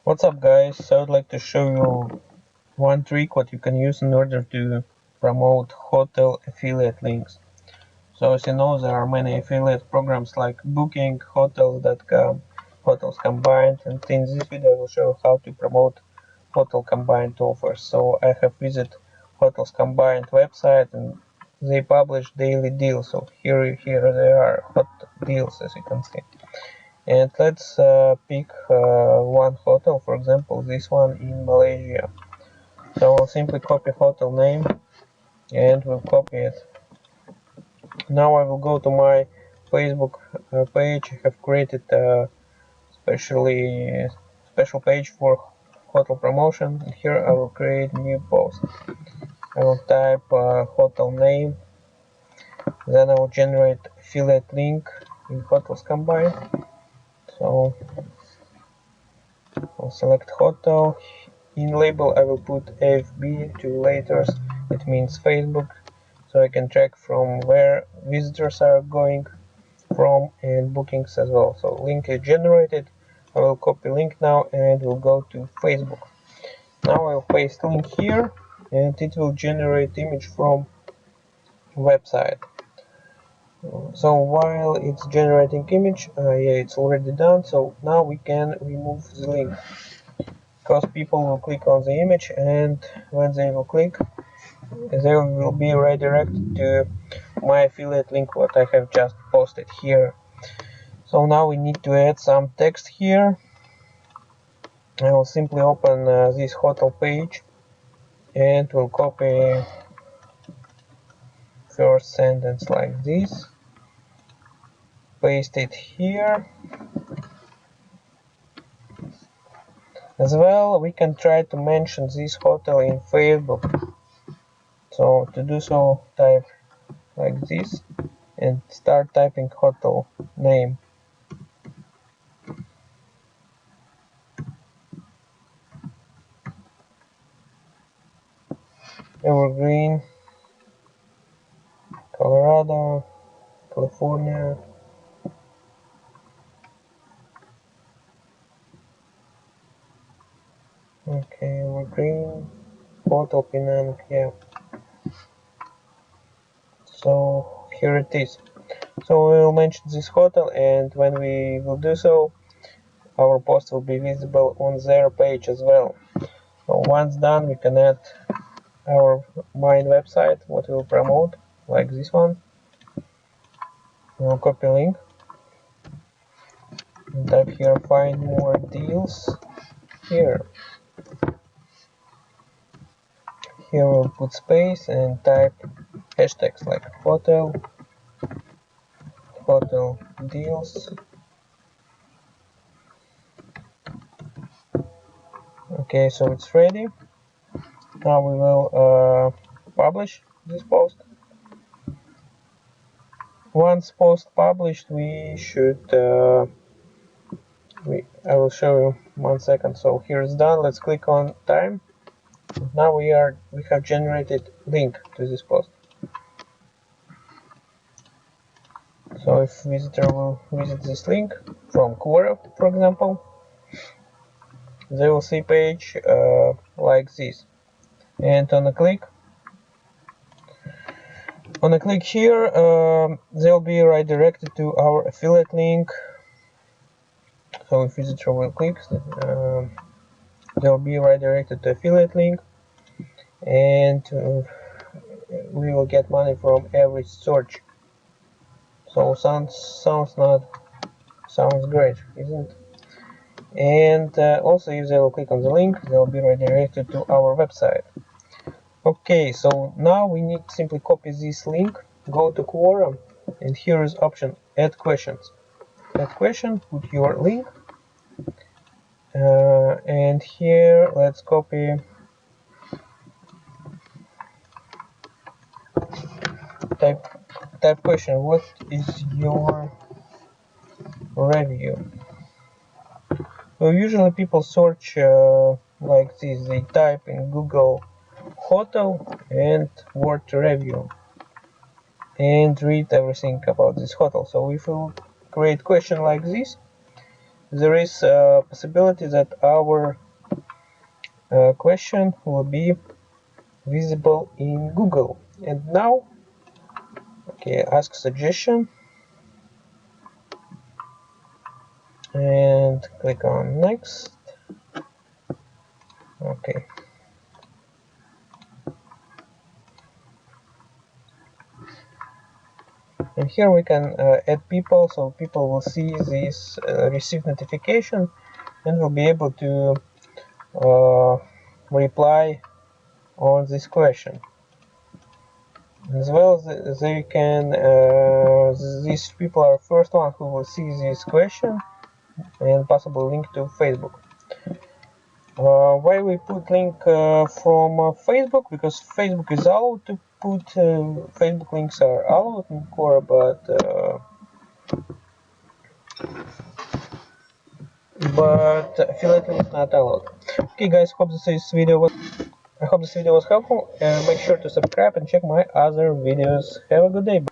What's up, guys? I would like to show you one trick what you can use in order to promote hotel affiliate links. So as you know, there are many affiliate programs like Booking, Hotels.com, Hotels Combined, and in this video I will show how to promote hotel combined offers. So I have visited Hotels Combined website and they publish daily deals. So here they are, hot deals, as you can see. And let's pick one hotel, for example this one in Malaysia. So I'll simply copy hotel name and we'll copy it. Now I will go to my Facebook page. I have created a special page for hotel promotion. And here I will create new post. I will type hotel name, then I will generate affiliate link in Hotels Combined. So I'll select hotel. In label I will put AFB, two letters, it means Facebook, so I can track from where visitors are going from and bookings as well. So link is generated. I will copy link now and we'll go to Facebook. Now I'll paste link here and it will generate image from website. So while it's generating image, yeah, it's already done. So now we can remove the link, because people will click on the image, and when they will click they will be redirected to my affiliate link what I have just posted here. So now we need to add some text here. I will simply open this hotel page and will copy first sentence like this, paste it here. As well, we can try to mention this hotel in Facebook. So to do so, type like this and start typing hotel name. Evergreen, Colorado, California. Okay, Evergreen, Hotel Penang, yeah. So here it is. So we will mention this hotel, and when we will do so, our post will be visible on their page as well. So once done, we can add our main website, what we will promote, like this one. We'll copy link and type here find more deals here. Here we'll put space and type hashtags like hotel deals. Okay, so it's ready. Now we will publish this post. Once post published, we should I will show you 1 second. So here it's done. Let's click on time. Now we have generated link to this post. So if visitor will visit this link from Quora, for example, they will see page like this. And on a click here, they'll be redirected to our affiliate link. So if visitor will click, they'll be redirected to affiliate link, and we will get money from every search. So sounds great, isn't it? And also if they will click on the link, they'll be redirected to our website. Okay, so now we need to simply copy this link, go to Quora, and here is option add questions. Add question, put your link, and here let's copy, type question, what is your review? So usually people search like this, they type in Google hotel and word review and read everything about this hotel. So if we create question like this, there is a possibility that our question will be visible in Google. And now, okay, ask suggestion and click on next. Okay. And here we can add people, so people will see this receive notification and will be able to reply on this question. As well, they can these people are first one who will see this question and possible link to Facebook. Why we put link from Facebook? Because Facebook is allowed to put Facebook links are allowed in core, but affiliate links not allowed. Okay, guys, hope this video was helpful. Make sure to subscribe and check my other videos. Have a good day. Bye.